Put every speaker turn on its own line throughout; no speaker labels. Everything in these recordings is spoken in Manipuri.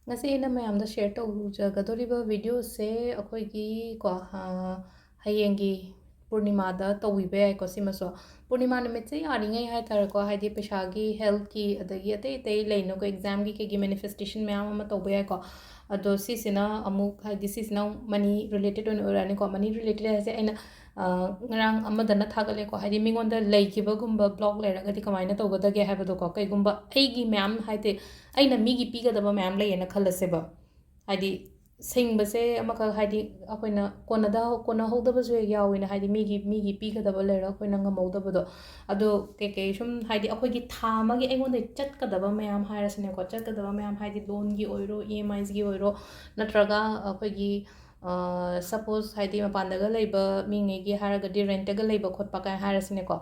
ngasi aina mayamda share tawjagadoriba video se akhoi ko hayengi purnima da tawibe ai ko simaso purnima numit se yari ngai hai tar ko haidi pesha gi health ki adagi ate ate leino ko exam gi manifestation mayam ama tawbe ai ko ado sisina amu haidi sisina money related on orani ko money related ase aina ngarang amadana thagale ko haidi mingonda leikiba gumba blog leraga di kamaina tawgadage haibado ko kai gumba aigi mayam haite aina migi pigadaba mayam layena khalaseba haidi ꯁꯤꯡꯕꯁꯦ ꯑꯃꯈꯛ ꯍꯥꯏꯗꯤ ꯑꯩꯈꯣꯏꯅ ꯀꯣꯟꯅꯍꯧꯗꯕꯁꯨ ꯍꯦꯛ ꯌꯥꯎꯋꯦꯅ ꯍꯥꯏꯗꯤ ꯃꯤꯒꯤ ꯄꯤꯒꯗꯕ ꯂꯩꯔꯒ ꯑꯩꯈꯣꯏꯅ ꯉꯝꯍꯧꯗꯕꯗꯣ ꯑꯗꯣ ꯀꯩꯀꯩ ꯁꯨꯝ ꯍꯥꯏꯗꯤ ꯑꯩꯈꯣꯏꯒꯤ ꯊꯥ ꯑꯃꯒꯤ ꯑꯩꯉꯣꯟꯗꯒꯤ ꯆꯠꯀꯗꯕ ꯃꯌꯥꯝ ꯍꯥꯏꯔꯁꯤꯅꯦꯀꯣ ꯆꯠꯀꯗꯕ ꯃꯌꯥꯝ ꯍꯥꯏꯗꯤ ꯂꯣꯟꯒꯤ ꯑꯣꯏꯔꯣ ꯏ ꯑꯦꯝ ꯑꯥꯏꯁꯒꯤ ꯑꯣꯏꯔꯣ ꯅꯠꯇ꯭ꯔꯒ ꯑꯩꯈꯣꯏꯒꯤ ꯁꯄꯣꯁ ꯍꯥꯏꯗꯤ ꯃꯄꯥꯟꯗꯒ ꯂꯩꯕ ꯃꯤꯉꯩꯒꯤ ꯍꯥꯏꯔꯒꯗꯤ ꯔꯦꯟꯇꯒ ꯂꯩꯕ ꯈꯣꯠꯄ ꯀꯥꯏ ꯍꯥꯏꯔꯁꯤꯅꯦꯀꯣ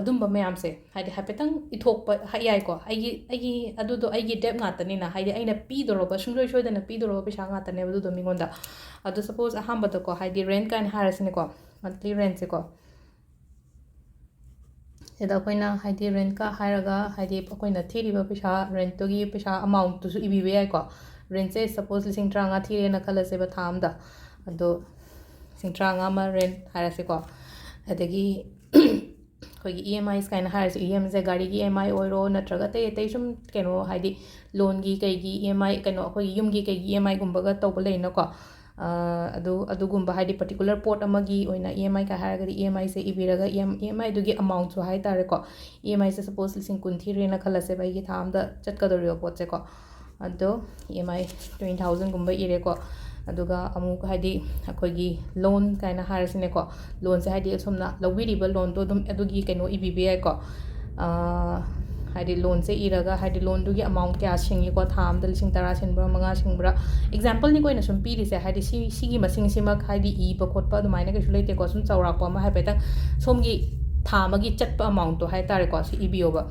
ꯑꯗꯨꯝꯕ ꯃꯌꯥꯝꯁꯦ ꯍꯥꯏꯗꯤ ꯍꯥꯏꯐꯦꯠꯇꯪ ꯏꯊꯣꯛꯄ ꯌꯥꯏꯀꯣ ꯑꯩꯒꯤ ꯑꯗꯨꯗꯣ ꯑꯩꯒꯤ ꯗꯦꯞ ꯉꯥꯛꯇꯅꯤꯅ ꯍꯥꯏꯗꯤ ꯑꯩꯅ ꯄꯤꯗꯣꯔꯕ ꯁꯨꯡꯁꯣꯏ ꯁꯣꯏꯗꯅ ꯄꯤꯗꯣꯔꯕ ꯄꯩꯁꯥ ꯉꯥꯛꯇꯅꯦꯕ ꯑꯗꯨꯗꯣ ꯃꯤꯉꯣꯟꯗ ꯑꯗꯣ ꯁꯄꯣꯁ ꯑꯍꯥꯟꯕꯗꯀꯣ ꯍꯥꯏꯗꯤ ꯔꯦꯟꯠ ꯀꯥꯏꯅ ꯍꯥꯏꯔꯁꯤꯅꯦꯀꯣ ꯃꯟꯊꯂꯤ ꯔꯦꯟꯠꯁꯦꯀꯣ ꯁꯤꯗ ꯑꯩꯈꯣꯏꯅ ꯍꯥꯏꯗꯤ ꯔꯦꯟꯠꯀ ꯍꯥꯏꯔꯒ ꯍꯥꯏꯗꯤ ꯑꯩꯈꯣꯏꯅ ꯊꯤꯔꯤꯕ ꯄꯩꯁꯥ ꯔꯦꯟꯠꯇꯨꯒꯤ ꯄꯩꯁꯥ ꯑꯃꯥꯎꯟꯠꯇꯨꯁꯨ ꯏꯕꯤꯕ ꯌꯥꯏꯀꯣ ꯔꯦꯟꯠꯁꯦ ꯁꯄꯣꯁ ꯂꯤꯁꯤꯡ 50 ꯊꯤꯔꯦꯅ ꯈꯜꯂꯁꯦꯕ ꯊꯥ ꯑꯝꯗ ꯑꯗꯣ ꯂꯤꯁꯤꯡ 50 ꯑꯃ ꯔꯦꯟꯠ ꯍꯥꯏꯔꯁꯤꯀꯣ ꯑꯗꯒꯤ ꯑꯩꯈꯣꯏꯒꯤ ꯏ ꯑꯦꯝ ꯑꯥꯏꯁ ꯀꯥꯏꯅ ꯍꯥꯏꯔꯁꯤ ꯏ ꯑꯦꯝꯁꯦ ꯒꯥꯔꯤꯒꯤ ꯏ ꯑꯦꯝ ꯑꯥꯏ ꯑꯣꯏꯔꯣ ꯅꯠꯇ꯭ꯔꯒ ꯑꯇꯩ ꯑꯇꯩ ꯁꯨꯝ ꯀꯩꯅꯣ ꯍꯥꯏꯗꯤ ꯂꯣꯟꯒꯤ ꯀꯩꯒꯤ ꯏ ꯑꯦꯝ ꯑꯥꯏ ꯀꯩꯅꯣ ꯑꯩꯈꯣꯏꯒꯤ ꯌꯨꯝꯒꯤ ꯀꯩꯒꯤ ꯏ ꯑꯦꯝ ꯑꯥꯏꯒꯨꯝꯕꯒ ꯇꯧꯕ ꯂꯩꯅꯀꯣ ꯑꯗꯨꯒꯨꯝꯕ ꯍꯥꯏꯗꯤ ꯄꯔꯇꯤꯀꯨꯂꯔ ꯄꯣꯠ ꯑꯃꯒꯤ ꯑꯣꯏꯅ ꯏ ꯑꯦꯝ ꯑꯥꯏꯒ ꯍꯥꯏꯔꯒꯗꯤ ꯏ ꯑꯦꯝ ꯑꯥꯏꯁꯦ ꯏꯕꯤꯔꯒ ꯏ ꯑꯦꯝ ꯑꯥꯏꯗꯨꯒꯤ ꯑꯃꯥꯎꯟꯠꯁꯨ ꯍꯥꯏ ꯇꯥꯔꯦꯀꯣ ꯏ ꯑꯦꯝ ꯑꯥꯏꯁꯦ ꯁꯄꯣꯁ ꯂꯤꯁꯤꯡ 20 ꯊꯤꯔꯦꯅ ꯈꯜꯂꯁꯦꯕ ꯑꯩꯒꯤ ꯊꯥ ꯑꯝꯗ ꯆꯠꯀꯗꯧꯔꯤꯕ ꯄꯣꯠꯁꯦꯀꯣ ꯑꯗꯣ ꯏ ꯑꯦꯝ ꯑꯥꯏ 20,000ꯒꯨꯝꯕ ꯏꯔꯦꯀꯣ ꯑꯗꯨꯒ ꯑꯃꯨꯛ ꯍꯥꯏꯗꯤ ꯑꯩꯈꯣꯏꯒꯤ ꯂꯣꯟ ꯀꯥꯏꯅ ꯍꯥꯏꯔꯁꯤꯅꯦꯀꯣ ꯂꯣꯟꯁꯦ ꯍꯥꯏꯗꯤ ꯑꯁꯣꯝꯅ ꯂꯧꯕꯤꯔꯤꯕ ꯂꯣꯟꯗꯣ ꯑꯗꯨꯝ ꯑꯗꯨꯒꯤ ꯀꯩꯅꯣ ꯏꯕꯤꯕ ꯌꯥꯏꯀꯣ ꯍꯥꯏꯗꯤ ꯂꯣꯟꯁꯦ ꯏꯔꯒ ꯍꯥꯏꯗꯤ ꯂꯣꯟꯗꯨꯒꯤ ꯑꯃꯥꯎꯟꯠ ꯀꯌꯥ ꯁꯤꯡꯉꯤꯀꯣ ꯊꯥ ꯑꯝꯗ ꯂꯤꯁꯤꯡ 10 ꯁꯤꯡꯕ꯭ꯔꯥ 5 ꯁꯤꯡꯕ꯭ꯔꯥ ꯑꯦꯛꯖꯥꯝꯄꯜꯅꯤꯀꯣ ꯑꯩꯅ ꯁꯨꯝ ꯄꯤꯔꯤꯁꯦ ꯍꯥꯏꯗꯤ ꯁꯤꯒꯤ ꯃꯁꯤꯡꯁꯤꯃꯛ ꯍꯥꯏꯗꯤ ꯏꯕ ꯈꯣꯠꯄ ꯑꯗꯨꯃꯥꯏꯅ ꯀꯩꯁꯨ ꯂꯩꯇꯦꯀꯣ ꯁꯨꯝ ꯆꯥꯎꯔꯥꯛꯄ ꯑꯃ ꯍꯥꯏꯐꯦꯠꯇꯪ ꯁꯣꯝꯒꯤ ꯊꯥ ꯑꯃꯒꯤ ꯆꯠꯄ ꯑꯃꯥꯎꯟꯠꯇꯣ ꯍꯥꯏ ꯇꯥꯔꯦꯀꯣ ꯁꯤ ꯏꯕꯤꯌꯣꯕ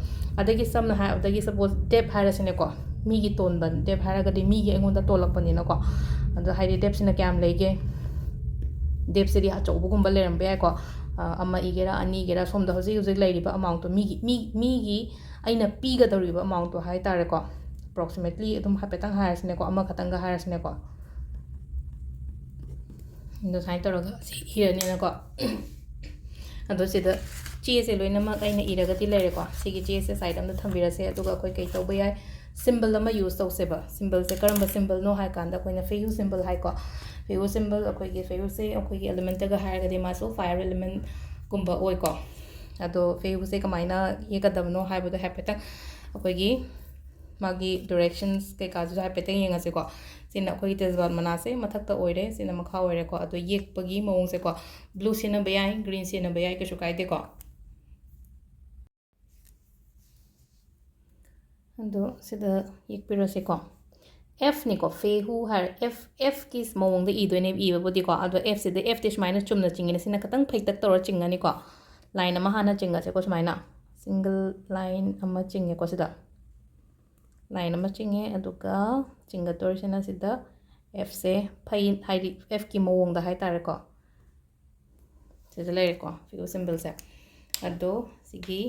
ꯑꯗꯒꯤ ꯁꯝꯅ ꯍꯥꯏꯔꯕꯗꯒꯤ ꯁꯄꯣꯁ ꯗꯦꯞ ꯍꯥꯏꯔꯁꯤꯅꯦꯀꯣ ꯃꯤꯒꯤ ꯇꯣꯟꯕ ꯗꯦꯞ ꯍꯥꯏꯔꯒꯗꯤ ꯃꯤꯒꯤ ꯑꯩꯉꯣꯟꯗ ꯇꯣꯜꯂꯛꯄꯅꯤꯅꯀꯣ ꯑꯗꯣ ꯍꯥꯏꯗꯤ ꯗꯦꯞꯁꯤꯅ ꯀꯌꯥꯝ ꯂꯩꯒꯦ ꯗꯦꯞꯁꯤꯗꯤ ꯑꯆꯧꯕꯒꯨꯝꯕ ꯂꯩꯔꯝꯕ ꯌꯥꯏꯀꯣ ꯑꯃ ꯏꯒꯦꯔꯥ ꯑꯅꯤ ꯏꯒꯦꯔꯥ ꯁꯣꯝꯗ ꯍꯧꯖꯤꯛ ꯍꯧꯖꯤꯛ ꯂꯩꯔꯤꯕ ꯑꯃꯥꯎꯟꯠꯇꯣ ꯃꯤꯒꯤ ꯑꯩꯅ ꯄꯤꯒꯗꯧꯔꯤꯕ ꯑꯃꯥꯎꯟꯠꯇꯣ ꯍꯥꯏ ꯇꯥꯔꯦꯀꯣ ꯑꯦꯄ꯭ꯔꯣꯛꯁꯤꯃꯦꯠꯂꯤ ꯑꯗꯨꯝ ꯍꯥꯏꯐꯦꯠꯇꯪ ꯍꯥꯏꯔꯁꯤꯅꯦꯀꯣ ꯑꯃꯈꯛꯇꯪꯒ ꯍꯥꯏꯔꯁꯤꯅꯦꯀꯣ ꯑꯗꯣ ꯁꯨꯃꯥꯏꯅ ꯇꯧꯔꯒ ꯁꯤ ꯏꯔꯅꯤꯅꯀꯣ ꯑꯗꯣ ꯁꯤꯗ ꯆꯦꯁꯦ ꯂꯣꯏꯅꯃꯛ ꯑꯩꯅ ꯏꯔꯒꯗꯤ ꯂꯩꯔꯦꯀꯣ ꯁꯤꯒꯤ ꯆꯦꯁꯦ ꯁꯥꯏꯠ ꯑꯃꯗ ꯊꯝꯕꯤꯔꯁꯦ ꯑꯗꯨꯒ ꯑꯩꯈꯣꯏ ꯀꯩ ꯇꯧꯕ ꯌꯥꯏ ꯁꯤꯝꯕꯜ ꯑꯃ ꯌꯨꯁ ꯇꯧꯁꯦꯕ ꯁꯤꯝꯕꯜꯁꯦ ꯀꯔꯝꯕ ꯁꯤꯝꯕꯜꯅꯣ ꯍꯥꯏ ꯀꯥꯟꯗ ꯑꯩꯈꯣꯏꯅ ꯐꯦꯌꯨ ꯁꯤꯝꯕꯜ ꯍꯥꯏꯀꯣ ꯐꯦꯌꯨ ꯁꯤꯝꯕꯜ ꯑꯩꯈꯣꯏꯒꯤ ꯐꯦꯌꯨꯁꯦ ꯑꯩꯈꯣꯏꯒꯤ ꯑꯦꯂꯤꯃꯦꯟꯇꯒ ꯍꯥꯏꯔꯒꯗꯤ ꯃꯥꯁꯨ ꯐꯥꯏꯔ ꯑꯦꯂꯤꯃꯦꯟꯠꯒꯨꯝꯕ ꯑꯣꯏꯀꯣ ꯑꯗꯣ ꯐꯦꯌꯨꯁꯦ ꯀꯃꯥꯏꯅ ꯌꯦꯛꯀꯗꯕꯅꯣ ꯍꯥꯏꯕꯗꯣ ꯍꯥꯏꯐꯦꯠꯇꯪ ꯑꯩꯈꯣꯏꯒꯤ ꯃꯥꯒꯤ ꯗꯤꯔꯦꯛꯁꯟꯁ ꯀꯩꯀꯥꯁꯨ ꯍꯥꯏꯐꯦꯠꯇꯪ ꯌꯦꯡꯉꯁꯦꯀꯣ ꯁꯤꯅ ꯑꯩꯈꯣꯏꯒꯤ ꯇꯦꯖꯕꯥꯠ ꯃꯅꯥꯁꯦ ꯃꯊꯛꯇ ꯑꯣꯏꯔꯦ ꯁꯤꯅ ꯃꯈꯥ ꯑꯣꯏꯔꯦꯀꯣ ꯑꯗꯣ ꯌꯦꯛꯄꯒꯤ ꯃꯑꯣꯡꯁꯦꯀꯣ ꯕ꯭ꯂꯨ ꯁꯤꯖꯤꯟꯅꯕ ꯌꯥꯏ ꯒ꯭ꯔꯤꯟ ꯁꯤꯖꯤꯟꯅꯕ ꯌꯥꯏ ꯀꯩꯁꯨ ꯀꯥꯏꯗꯦꯀꯣ ꯑꯗꯣ ꯁꯤꯗ ꯌꯦꯛꯄꯤꯔꯁꯦꯀꯣ Fꯅꯤꯀꯣ ꯐꯦꯍꯨ ꯍꯥꯏꯔ Fꯀꯤ ꯃꯑꯣꯡꯗ ꯏꯗꯣꯏꯅꯦꯕ ꯏꯕꯕꯨꯗꯤꯀꯣ ꯑꯗꯣ Fꯁꯤꯗ Fꯇꯤ ꯁꯨꯃꯥꯏꯅ ꯆꯨꯝꯅ ꯆꯤꯡꯉꯤꯅꯦ ꯁꯤꯅ ꯈꯤꯇꯪ ꯐꯩꯇꯛ ꯇꯧꯔ ꯆꯤꯡꯉꯅꯤꯀꯣ ꯂꯥꯏꯟ ꯑꯃ ꯍꯥꯟꯅ ꯆꯤꯡꯉꯁꯦꯀꯣ ꯁꯨꯃꯥꯏꯅ ꯁꯤꯡꯒꯜ ꯂꯥꯏꯟ ꯑꯃ ꯆꯤꯡꯉꯦꯀꯣ ꯁꯤꯗ ꯂꯥꯏꯟ ꯑꯃ ꯆꯤꯡꯉꯦ ꯑꯗꯨꯒ ꯆꯤꯡꯒꯗꯧꯔꯤꯁꯤꯅ ꯁꯤꯗ Fꯁꯦ ꯐꯩ ꯍꯥꯏꯗꯤ Fꯀꯤ ꯃꯑꯣꯡꯗ ꯍꯥꯏ ꯇꯥꯔꯦꯀꯣ ꯁꯤꯗ ꯂꯩꯔꯦꯀꯣ ꯐꯤꯌꯨ ꯁꯤꯝꯕꯜꯁꯦ ꯑꯗꯣ ꯁꯤꯒꯤ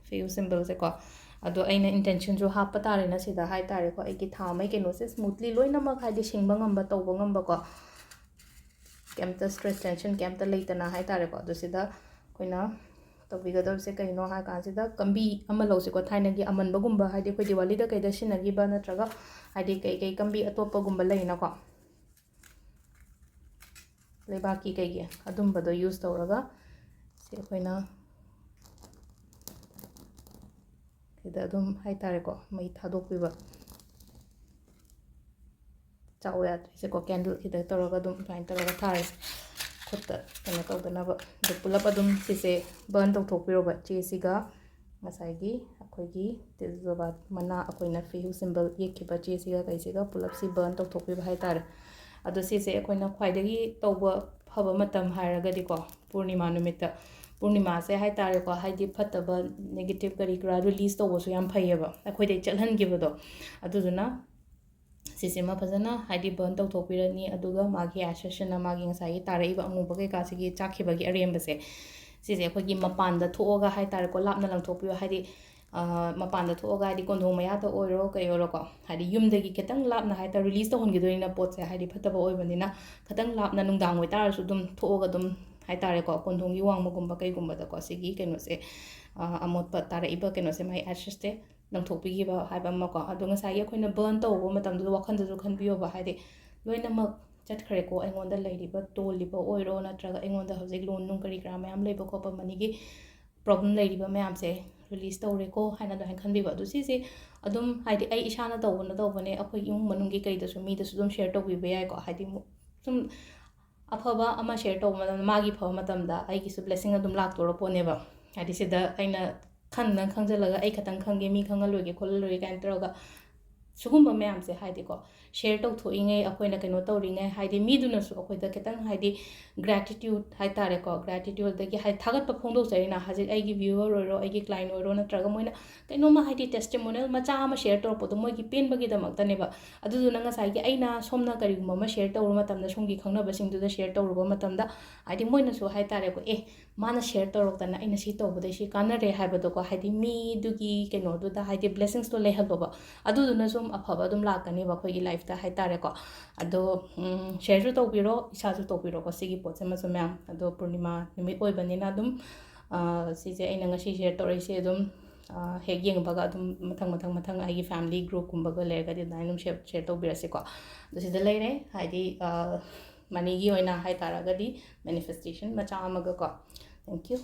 ꯐꯤꯌꯨ ꯁꯤꯝꯕꯜꯁꯦꯀꯣ ꯑꯗꯣ ꯑꯩꯅ ꯏꯟꯇꯦꯟꯁꯟꯁꯨ ꯍꯥꯞꯄ ꯇꯥꯔꯦꯅ ꯁꯤꯗ ꯍꯥꯏ ꯇꯥꯔꯦꯀꯣ ꯑꯩꯒꯤ ꯊꯥ ꯑꯃꯒꯤ ꯀꯩꯅꯣꯁꯦ ꯁ꯭ꯃꯨꯠꯂꯤ ꯂꯣꯏꯅꯃꯛ ꯍꯥꯏꯗꯤ ꯁꯤꯡꯕ ꯉꯝꯕ ꯇꯧꯕ ꯉꯝꯕꯀꯣ ꯀꯩꯝꯇ ꯁ꯭ꯇ꯭ꯔꯦꯁ ꯇꯦꯟꯁꯟ ꯀꯩꯝꯇ ꯂꯩꯇꯅ ꯍꯥꯏ ꯇꯥꯔꯦꯀꯣ ꯑꯗꯣ ꯁꯤꯗ ꯑꯩꯈꯣꯏꯅ ꯇꯧꯕꯤꯒꯗꯕꯁꯦ ꯀꯩꯅꯣ ꯍꯥꯏ ꯀꯥꯟꯁꯤꯗ ꯀꯝꯕꯤ ꯑꯃ ꯂꯧꯁꯤꯀꯣ ꯊꯥꯏꯅꯒꯤ ꯑꯃꯟꯕꯒꯨꯝꯕ ꯍꯥꯏꯗꯤ ꯑꯩꯈꯣꯏ ꯗꯤꯋꯥꯂꯤꯗ ꯀꯩꯗ ꯁꯤꯟꯅꯈꯤꯕ ꯅꯠꯇ꯭ꯔꯒ ꯍꯥꯏꯗꯤ ꯀꯩ ꯀꯝꯕꯤ ꯑꯇꯣꯞꯄꯒꯨꯝꯕ ꯂꯩꯅꯀꯣ ꯂꯩꯕꯥꯛꯀꯤ ꯀꯩꯒꯤ ꯑꯗꯨꯝꯕꯗꯣ ꯌꯨꯁ ꯇꯧꯔꯒ ꯁꯤ ꯑꯩꯈꯣꯏꯅ ꯁꯤꯗ ꯑꯗꯨꯝ ꯍꯥꯏ ꯇꯥꯔꯦꯀꯣ ꯃꯩ ꯊꯥꯗꯣꯛꯄꯤꯕ ꯆꯥꯎ ꯌꯥꯗ꯭ꯔꯤꯁꯦꯀꯣ ꯀꯦꯟꯗꯜ ꯁꯤꯗ ꯇꯧꯔꯒ ꯑꯗꯨꯝ ꯑꯗꯨꯃꯥꯏꯅ ꯇꯧꯔꯒ ꯊꯥꯔꯦ ꯈꯨꯠꯇ ꯀꯩꯅꯣ ꯇꯧꯗꯅꯕ ꯑꯗꯨ ꯄꯨꯂꯞ ꯑꯗꯨꯝ ꯁꯤꯁꯦ ꯕꯔꯟ ꯇꯧꯊꯣꯛꯄꯤꯔꯣꯕ ꯆꯦꯁꯤꯒ ꯉꯁꯥꯏꯒꯤ ꯑꯩꯈꯣꯏꯒꯤ ꯇꯦꯖꯕꯥꯠ ꯃꯅꯥ ꯑꯩꯈꯣꯏꯅ ꯐꯦꯌꯨ ꯁꯤꯝꯕꯜ ꯌꯦꯛꯈꯤꯕ ꯆꯦꯁꯤꯒ ꯀꯩꯁꯤꯒ ꯄꯨꯂꯞꯁꯤ ꯕꯔꯟ ꯇꯧꯊꯣꯛꯄꯤꯕ ꯍꯥꯏ ꯇꯥꯔꯦ ꯑꯗꯣ ꯁꯤꯁꯦ ꯑꯩꯈꯣꯏꯅ ꯈ꯭ꯋꯥꯏꯗꯒꯤ ꯇꯧꯕ ꯐꯕ ꯃꯇꯝ ꯍꯥꯏꯔꯒꯗꯤꯀꯣ ꯄꯨꯔꯅꯤꯃꯥ ꯅꯨꯃꯤꯠꯇ ꯄꯨꯔꯅꯤꯃꯥꯁꯦ ꯍꯥꯏ ꯇꯥꯔꯦꯀꯣ ꯍꯥꯏꯗꯤ ꯐꯠꯇꯕ ꯅꯦꯒꯦꯇꯤቭ ꯀꯔꯤ ꯀꯔꯥ ꯔꯤꯂꯤꯁ ꯇꯧꯕꯁꯨ ꯌꯥꯝ ꯐꯩꯌꯦꯕ ꯑꯩꯈꯣꯏꯗꯩ ꯆꯠꯍꯟꯈꯤꯕꯗꯣ ꯑꯗꯨꯗꯨꯅ ꯁꯤꯁꯤꯃ ꯐꯖꯅ ꯍꯥꯏꯗꯤ ꯕꯔꯟ ꯇꯧꯊꯣꯛꯄꯤꯔꯅꯤ ꯑꯗꯨꯒ ꯃꯥꯒꯤ ꯑꯦꯁꯦꯁꯁꯤꯅ ꯃꯥꯒꯤ ꯉꯁꯥꯏꯒꯤ ꯇꯥꯔꯛꯏꯕ ꯑꯃꯨꯕ ꯀꯩꯀꯥꯁꯤꯒꯤ ꯆꯥꯛꯈꯤꯕꯒꯤ ꯑꯔꯦꯝꯕꯁꯦ ꯁꯤꯁꯦ ꯑꯩꯈꯣꯏꯒꯤ ꯃꯄꯥꯟꯗ ꯊꯣꯛꯑꯒ ꯍꯥꯏ ꯇꯥꯔꯦꯀꯣ ꯂꯥꯞꯅ ꯂꯪꯊꯣꯛꯄꯤꯌꯣ ꯍꯥꯏꯗꯤ ꯃꯄꯥꯟꯗ ꯊꯣꯛꯑꯒ ꯍꯥꯏꯗꯤ ꯀꯣꯟꯊꯣꯡ ꯃꯌꯥꯗ ꯑꯣꯏꯔꯣ ꯀꯩ ꯑꯣꯏꯔꯣꯀꯣ ꯍꯥꯏꯗꯤ ꯌꯨꯝꯗꯒꯤ ꯈꯤꯇꯪ ꯂꯥꯞꯅ ꯍꯥꯏꯇꯥꯔꯦ ꯔꯤꯂꯤꯁ ꯇꯧꯍꯟꯈꯤꯗꯣꯏꯅꯤꯅ ꯄꯣꯠꯁꯦ ꯍꯥꯏꯗꯤ ꯐꯠꯇꯕ ꯑꯣꯏꯕꯅꯤꯅ ꯈꯤꯇꯪ ꯂꯥꯞꯅ ꯅꯨꯡꯗꯥꯡ ꯑꯣꯏꯇꯥꯔꯁꯨ ꯑꯗꯨꯝ ꯊꯣꯛꯑꯒ ꯑꯗꯨꯝ ꯍꯥꯏꯇꯥꯔꯦꯀꯣ ꯀꯣꯟꯊꯣꯡꯒꯤ ꯋꯥꯡꯃꯒꯨꯝꯕ ꯀꯩꯒꯨꯝꯕꯗꯀꯣ ꯁꯤꯒꯤ ꯀꯩꯅꯣꯁꯦ ꯑꯃꯣꯠꯄ ꯇꯥꯔꯛꯏꯕ ꯀꯩꯅꯣꯁꯦ ꯃꯥꯒꯤ ꯑꯦꯁꯦꯁꯁꯦ ꯂꯪꯊꯣꯛꯄꯤꯈꯤꯕ ꯍꯥꯏꯕ ꯑꯃꯀꯣ ꯑꯗꯣ ꯉꯁꯥꯏꯒꯤ ꯑꯩꯈꯣꯏꯅ ꯕꯔꯟ ꯇꯧꯕ ꯃꯇꯝꯗꯨꯗ ꯋꯥꯈꯟꯗꯁꯨ ꯈꯟꯕꯤꯌꯣꯕ ꯍꯥꯏꯗꯤ ꯂꯣꯏꯅꯃꯛ ꯆꯠꯈ꯭ꯔꯦꯀꯣ ꯑꯩꯉꯣꯟꯗ ꯂꯩꯔꯤꯕ ꯇꯣꯜꯂꯤꯕ ꯑꯣꯏꯔꯣ ꯅꯠꯇ꯭ꯔꯒ ꯑꯩꯉꯣꯟꯗ ꯍꯧꯖꯤꯛ ꯂꯣꯟ ꯅꯨꯡ ꯀꯔꯤ ꯀꯔꯥ ꯃꯌꯥꯝ ꯂꯩꯕ ꯈꯣꯠꯄ ꯃꯅꯤꯒꯤ ꯄ꯭ꯔꯣꯕ꯭ꯂꯦꯝ ꯂꯩꯔꯤꯕ ꯃꯌꯥꯝꯁꯦ ꯔꯤꯂꯤꯁ ꯇꯧꯔꯦꯀꯣ ꯍꯥꯏꯅ ꯑꯗꯨꯃꯥꯏꯅ ꯈꯟꯕꯤꯕ ꯑꯗꯣ ꯁꯤꯁꯦ ꯑꯗꯨꯝ ꯍꯥꯏꯗꯤ ꯑꯩ ꯏꯁꯥꯅ ꯇꯧꯕꯅꯦ ꯑꯩꯈꯣꯏ ꯏꯃꯨꯡ ꯃꯅꯨꯡꯒꯤ ꯀꯩꯗꯁꯨ ꯃꯤꯗꯁꯨ ꯑꯗꯨꯝ ꯁꯦꯌꯔ ꯇꯧꯕꯤꯕ ꯌꯥꯏꯀꯣ ꯍꯥꯏꯗꯤ ꯁꯨꯝ ꯑꯐꯕ ꯑꯃ ꯁꯦꯌꯔ ꯇꯧꯕ ꯃꯇꯝꯗ ꯃꯥꯒꯤ ꯐꯕ ꯃꯇꯝꯗ ꯑꯩꯒꯤꯁꯨ ꯕ꯭ꯂꯦꯁꯤꯡ ꯑꯗꯨꯝ ꯂꯥꯛꯇꯣꯔ ꯄꯣꯠꯅꯦꯕ ꯍꯥꯏꯗꯤ ꯁꯤꯗ ꯑꯩꯅ ꯈꯪꯖꯜꯂꯒ ꯑꯩ ꯈꯇꯪ ꯈꯪꯒꯦ ꯃꯤ ꯈꯪꯍꯜꯂꯣꯏꯒꯦ ꯈꯣꯠꯍꯜꯂꯣꯏꯒꯦ ꯀꯥꯏꯅ ꯇꯧꯔꯒ ꯁꯤꯒꯨꯝꯕ ꯃꯌꯥꯝꯁꯦ ꯍꯥꯏꯗꯤꯀꯣ ꯁꯦꯌꯔ ꯇꯧꯊꯣꯛꯏꯉꯩ ꯑꯩꯈꯣꯏꯅ ꯀꯩꯅꯣ ꯇꯧꯔꯤꯉꯩ ꯍꯥꯏꯗꯤ ꯃꯤꯗꯨꯅꯁꯨ ꯑꯩꯈꯣꯏꯗ ꯈꯤꯇꯪ ꯍꯥꯏꯗꯤ ꯒ꯭ꯔꯦꯇꯤꯇ꯭ꯌꯨꯠ ꯍꯥꯏꯇꯥꯔꯦꯀꯣ ꯒ꯭ꯔꯦꯇꯤꯇ꯭ꯌꯨꯠꯗꯒꯤ ꯍꯥꯏꯗꯤ ꯊꯥꯒꯠꯄ ꯐꯣꯡꯗꯣꯛꯆꯔꯤꯅ ꯍꯧꯖꯤꯛ ꯑꯩꯒꯤ ꯚ꯭ꯌꯨꯋꯔ ꯑꯣꯏꯔꯣ ꯑꯩꯒꯤ ꯀ꯭ꯂꯥꯏꯟ ꯑꯣꯏꯔꯣ ꯅꯠꯇ꯭ꯔꯒ ꯃꯣꯏꯅ ꯀꯩꯅꯣꯝꯃ ꯍꯥꯏꯗꯤ ꯇꯦꯁꯇꯤꯃꯣꯅꯤꯌꯦꯜ ꯃꯆꯥ ꯑꯃ ꯁꯦꯌꯔ ꯇꯧꯔꯛꯄꯗꯣ ꯃꯣꯏꯒꯤ ꯄꯦꯟꯕꯒꯤꯗꯃꯛꯇꯅꯦꯕ ꯑꯗꯨꯗꯨꯅ ꯉꯁꯥꯏꯒꯤ ꯑꯩꯅ ꯁꯣꯝꯅ ꯀꯔꯤꯒꯨꯝꯕ ꯑꯃ ꯁꯦꯌꯔ ꯇꯧꯕ ꯃꯇꯝꯗ ꯁꯣꯝꯒꯤ ꯈꯪꯅꯕꯁꯤꯡꯗꯨꯗ ꯁꯦꯌꯔ ꯇꯧꯔꯨꯕ ꯃꯇꯝꯗ ꯍꯥꯏꯗꯤ ꯃꯣꯏꯅꯁꯨ ꯍꯥꯏꯇꯥꯔꯦꯀꯣ ꯃꯥꯅ ꯁꯦꯌꯔ ꯇꯧꯔꯛꯇꯅ ꯑꯩꯅ ꯁꯤ ꯇꯧꯕꯗꯩ ꯁꯤ ꯀꯥꯟꯅꯔꯦ ꯍꯥꯏꯕꯗꯣꯀꯣ ꯍꯥꯏꯗꯤ ꯃꯤꯗꯨꯒꯤ ꯀꯩꯅꯣꯗꯨꯗ ꯍꯥꯏꯗꯤ ꯕ꯭ꯂꯦꯁꯤꯡꯁꯇꯣ ꯂꯩꯍꯜꯂꯣꯕ ꯑꯗꯨꯗꯨꯅ ꯁꯨꯝ ꯑꯐꯕ ꯑꯗꯨꯝ ꯂꯥꯛꯀꯅꯦꯕ ꯑꯩꯈꯣꯏꯒꯤ ꯂꯥꯏꯐꯇ ꯍꯥꯏꯇꯥꯔꯦꯀꯣ ꯑꯗꯣ ꯁꯦꯌꯔꯁꯨ ꯇꯧꯕꯤꯔꯣ ꯏꯁꯥꯁꯨ ꯇꯧꯕꯤꯔꯣꯀꯣ ꯁꯤꯒꯤ ꯄꯣꯠꯁꯦ ꯃꯁꯨ ꯃꯌꯥꯝ ꯑꯗꯣ ꯄꯨꯔꯅꯤꯃꯥ ꯅꯨꯃꯤꯠ ꯑꯣꯏꯕꯅꯤꯅ ꯑꯗꯨꯝ ꯁꯤꯁꯦ ꯑꯩꯅ ꯉꯁꯤ ꯁꯦꯌꯔ ꯇꯧꯔꯛꯏꯁꯦ ꯑꯗꯨꯝ ꯍꯦꯛ ꯌꯦꯡꯕꯒ ꯑꯗꯨꯝ ꯃꯊꯪ ꯑꯩꯒꯤ ꯐꯦꯃꯤꯂꯤ ꯒ꯭ꯔꯨꯞꯀꯨꯝꯕꯒ ꯂꯩꯔꯒꯗꯤ ꯑꯗꯨꯃꯥꯏꯅ ꯑꯗꯨꯝ ꯁꯦꯌꯔ ꯇꯧꯕꯤꯔꯁꯤꯀꯣ ꯑꯗꯣ ꯁꯤꯗ ꯂꯩꯔꯦ ꯍꯥꯏꯗꯤ ꯃꯅꯤꯒꯤ ꯑꯣꯏꯅ ꯍꯥꯏꯇꯥꯔꯒꯗꯤ ꯃꯦꯅꯤꯐꯦꯁꯇꯦꯁꯟ ꯃꯆꯥ ꯑꯃꯒꯀꯣ ꯊꯦꯡꯛ ꯌꯨ